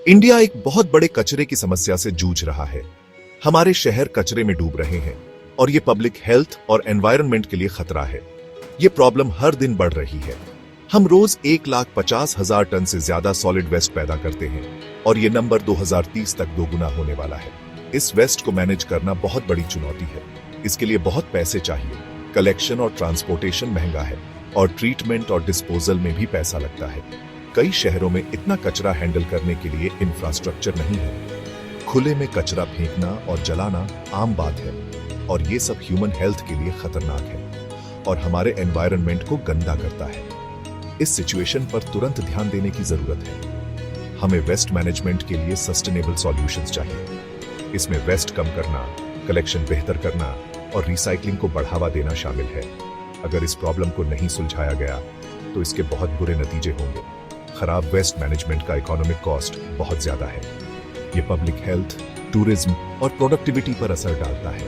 India एक बहुत बड़े कचरे की समस्या से जूझ रहा है। हमारे शहर कचरे में डूब रहे हैं और ये पब्लिक हेल्थ और एनवायरनमेंट के लिए खतरा है। ये प्रॉब्लम हर दिन बढ़ रही है। हम रोज 1,50,000 टन से ज्यादा सॉलिड वेस्ट पैदा करते हैं और ये नंबर 2030 तक दोगुना होने वाला है। इस वेस्ट को मैनेज करना बहुत बड़ी चुनौती है। इसके लिए बहुत पैसे चाहिए। कलेक्शन और ट्रांसपोर्टेशन महंगा है और ट्रीटमेंट और डिस्पोजल में भी पैसा लगता है। कई शहरों में इतना कचरा हैंडल करने के लिए इंफ्रास्ट्रक्चर नहीं है। खुले में कचरा फेंकना और जलाना आम बात है और ये सब ह्यूमन हेल्थ के लिए खतरनाक है और हमारे एनवायरनमेंट को गंदा करता है। इस सिचुएशन पर तुरंत ध्यान देने की जरूरत है। हमें वेस्ट मैनेजमेंट के लिए सस्टेनेबल सॉल्यूशंस चाहिए। इसमें वेस्ट कम करना, कलेक्शन बेहतर करना और रिसाइकलिंग को बढ़ावा देना शामिल है। अगर इस प्रॉब्लम को नहीं सुलझाया गया तो इसके बहुत बुरे नतीजे होंगे। खराब वेस्ट मैनेजमेंट का इकोनॉमिक कॉस्ट बहुत ज्यादा है। ये पब्लिक हेल्थ, टूरिज्म और प्रोडक्टिविटी पर असर डालता है।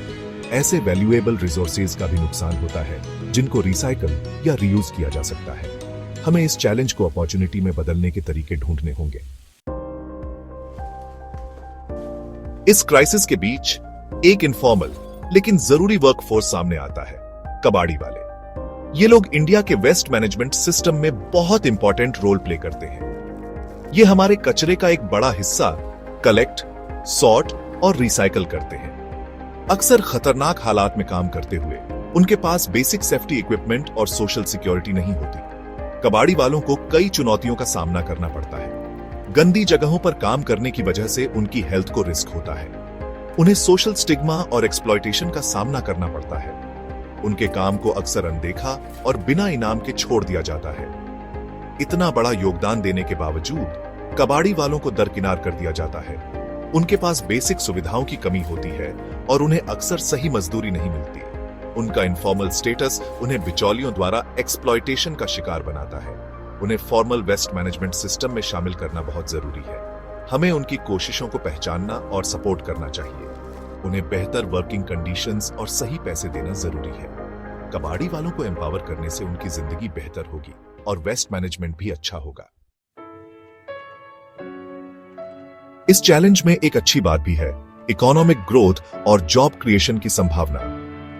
ऐसे वैल्यूएबल रिसोर्सेज का भी नुकसान होता है जिनको रिसाइकल या रीयूज किया जा सकता है। हमें इस चैलेंज को अपॉर्चुनिटी में बदलने के तरीके ढूंढने होंगे। इस क्राइसिस के बीच एक इनफॉर्मल लेकिन जरूरी वर्कफोर्स सामने आता है, कबाड़ी वाले। ये लोग इंडिया के वेस्ट मैनेजमेंट सिस्टम में बहुत इंपॉर्टेंट रोल प्ले करते हैं। ये हमारे कचरे का एक बड़ा हिस्सा कलेक्ट, सॉर्ट और रिसाइकल करते हैं। अक्सर खतरनाक हालात में काम करते हुए उनके पास बेसिक सेफ्टी इक्विपमेंट और सोशल सिक्योरिटी नहीं होती। कबाड़ी वालों को कई चुनौतियों का सामना करना पड़ता है। गंदी जगहों पर काम करने की वजह से उनकी हेल्थ को रिस्क होता है। उन्हें सोशल स्टिग्मा और एक्सप्लॉयटेशन का सामना करना पड़ता है। उनके काम को अक्सर अनदेखा और बिना इनाम के छोड़ दिया जाता है। इतना बड़ा योगदान देने के बावजूद कबाड़ी वालों को दरकिनार कर दिया जाता है। उनके पास बेसिक सुविधाओं की कमी होती है और उन्हें अक्सर सही मजदूरी नहीं मिलती। उनका इनफॉर्मल स्टेटस उन्हें बिचौलियों द्वारा एक्सप्लॉयटेशन का शिकार बनाता है। उन्हें फॉर्मल वेस्ट मैनेजमेंट सिस्टम में शामिल करना बहुत जरूरी है। हमें उनकी कोशिशों को पहचानना और सपोर्ट करना चाहिए। उन्हें बेहतर वर्किंग कंडीशंस और सही पैसे देना जरूरी है। कबाड़ी वालों को एम्पावर करने से उनकी जिंदगी बेहतर होगी और वेस्ट मैनेजमेंट भी अच्छा होगा। इस चैलेंज में एक अच्छी बात भी है, इकोनॉमिक ग्रोथ और जॉब क्रिएशन की संभावना।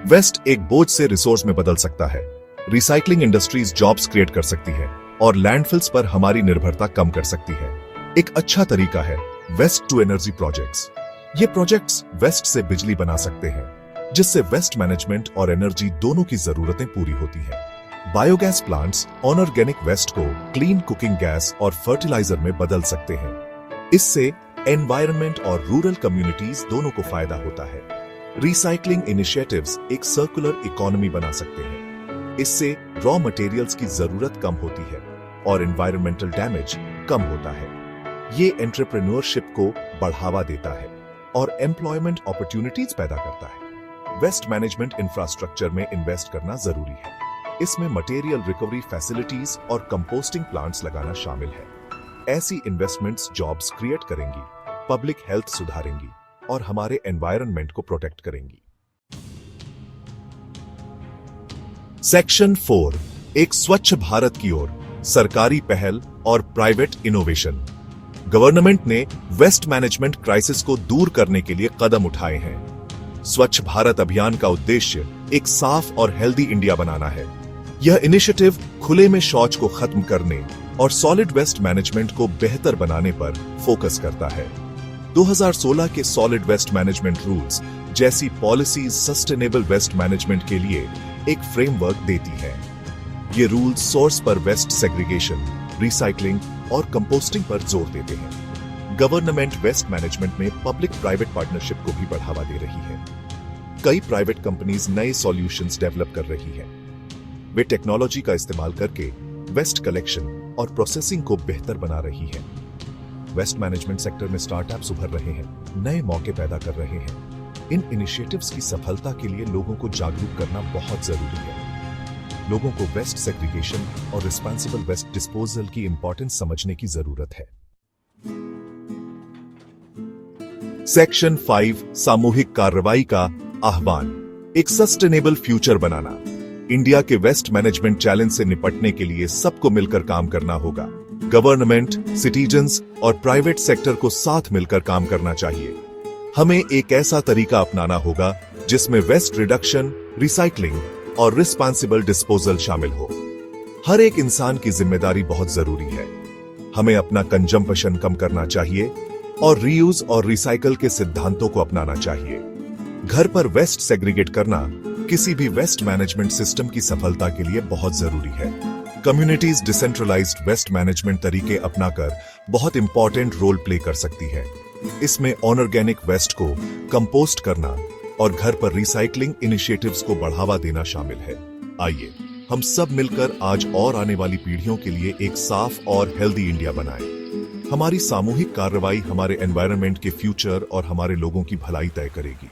वेस्ट एक बोझ से रिसोर्स में बदल सकता है। रिसाइकलिंग इंडस्ट्रीज जॉब्स क्रिएट कर सकती है और लैंडफिल्स पर हमारी निर्भरता कम कर सकती है। एक अच्छा तरीका है वेस्ट टू एनर्जी प्रोजेक्ट्स। ये प्रोजेक्ट्स वेस्ट से बिजली बना सकते हैं, जिससे वेस्ट मैनेजमेंट और एनर्जी दोनों की जरूरतें पूरी होती हैं। बायोगैस प्लांट्स ऑर्गेनिक वेस्ट को क्लीन कुकिंग गैस और फर्टिलाइजर में बदल सकते हैं। इससे एनवायरनमेंट और रूरल कम्युनिटीज दोनों को फायदा होता है। रिसाइकलिंग इनिशिएटिव्स एक सर्कुलर इकोनॉमी बना सकते हैं। इससे रॉ मटेरियल्स की जरूरत कम होती है और एनवायरमेंटल डैमेज कम होता है। ये एंटरप्रेन्योरशिप को बढ़ावा देता है और एम्प्लॉयमेंट अपॉर्चुनिटीज पैदा करता है। वेस्ट मैनेजमेंट इंफ्रास्ट्रक्चर में इन्वेस्ट करना जरूरी है। इसमें मटेरियल रिकवरी फैसिलिटीज और कंपोस्टिंग प्लांट्स लगाना शामिल है। ऐसी इन्वेस्टमेंट्स जॉब्स क्रिएट करेंगी, पब्लिक हेल्थ सुधारेंगी और हमारे एनवायरनमेंट को प्रोटेक्ट करेंगी। सेक्शन 4, एक स्वच्छ भारत की ओर, सरकारी पहल और प्राइवेट इनोवेशन। गवर्नमेंट ने वेस्ट मैनेजमेंट क्राइसिस को दूर करने के लिए कदम उठाए हैं। स्वच्छ भारत अभियान का उद्देश्य एक साफ और हेल्दी इंडिया बनाना है। यह इनिशिएटिव खुले में शौच को खत्म करने और सॉलिड वेस्ट मैनेजमेंट को बेहतर बनाने पर फोकस करता है। 2016 के सॉलिड वेस्ट मैनेजमेंट रूल्स जैसी पॉलिसीज सस्टेनेबल वेस्ट मैनेजमेंट के लिए एक फ्रेमवर्क देती है। ये रूल्स सोर्स पर वेस्ट सेग्रीगेशन, रिसाइकलिंग और कंपोस्टिंग पर जोर देते हैं। गवर्नमेंट वेस्ट मैनेजमेंट में पब्लिक प्राइवेट पार्टनरशिप को भी बढ़ावा दे रही है। कई प्राइवेट कंपनीज नए सॉल्यूशंस डेवलप कर रही हैं। वे टेक्नोलॉजी का इस्तेमाल करके वेस्ट कलेक्शन और प्रोसेसिंग को बेहतर बना रही है। वेस्ट मैनेजमेंट सेक्टर में स्टार्टअप्स उभर रहे हैं, नए मौके पैदा कर रहे हैं। इन इनिशिएटिव्स की सफलता के लिए लोगों को जागरूक करना बहुत जरूरी है। लोगों को वेस्ट सेग्रीगेशन और रिस्पांसिबल वेस्ट डिस्पोजल की इंपॉर्टेंस समझने की जरूरत है। सेक्शन 5, सामूहिक कार्रवाई का आह्वान। एक सस्टेनेबल फ्यूचर बनाना। इंडिया के वेस्ट मैनेजमेंट चैलेंज से निपटने के लिए सबको मिलकर काम करना होगा। गवर्नमेंट, सिटीजन्स और प्राइवेट सेक्टर को साथ मिलकर काम करना चाहिए। हमें एक ऐसा तरीका अपनाना होगा जिसमें वेस्ट रिडक्शन, रिसाइकलिंग और रिस्पांसिबल डिस्पोजल शामिल हो। हर एक इंसान की जिम्मेदारी बहुत जरूरी है। हमें अपना कंजम्पशन कम करना चाहिए और रीयूज और रिसाइकल के सिद्धांतों को अपनाना चाहिए। घर पर वेस्ट सेग्रीगेट करना किसी भी वेस्ट मैनेजमेंट सिस्टम की सफलता के लिए बहुत जरूरी है। कम्युनिटीज डिसेंट्रलाइज्ड वेस्ट मैनेजमेंट तरीके अपनाकर बहुत इंपॉर्टेंट रोल प्ले कर सकती है। इसमें ऑर्गेनिक वेस्ट को कंपोस्ट करना और घर पर रिसाइकलिंग इनिशिएटिव्स को बढ़ावा देना शामिल है। आइए हम सब मिलकर आज और आने वाली पीढ़ियों के लिए एक साफ और हेल्दी इंडिया बनाएं। हमारी सामूहिक कार्रवाई हमारे एनवायरनमेंट के फ्यूचर और हमारे लोगों की भलाई तय करेगी।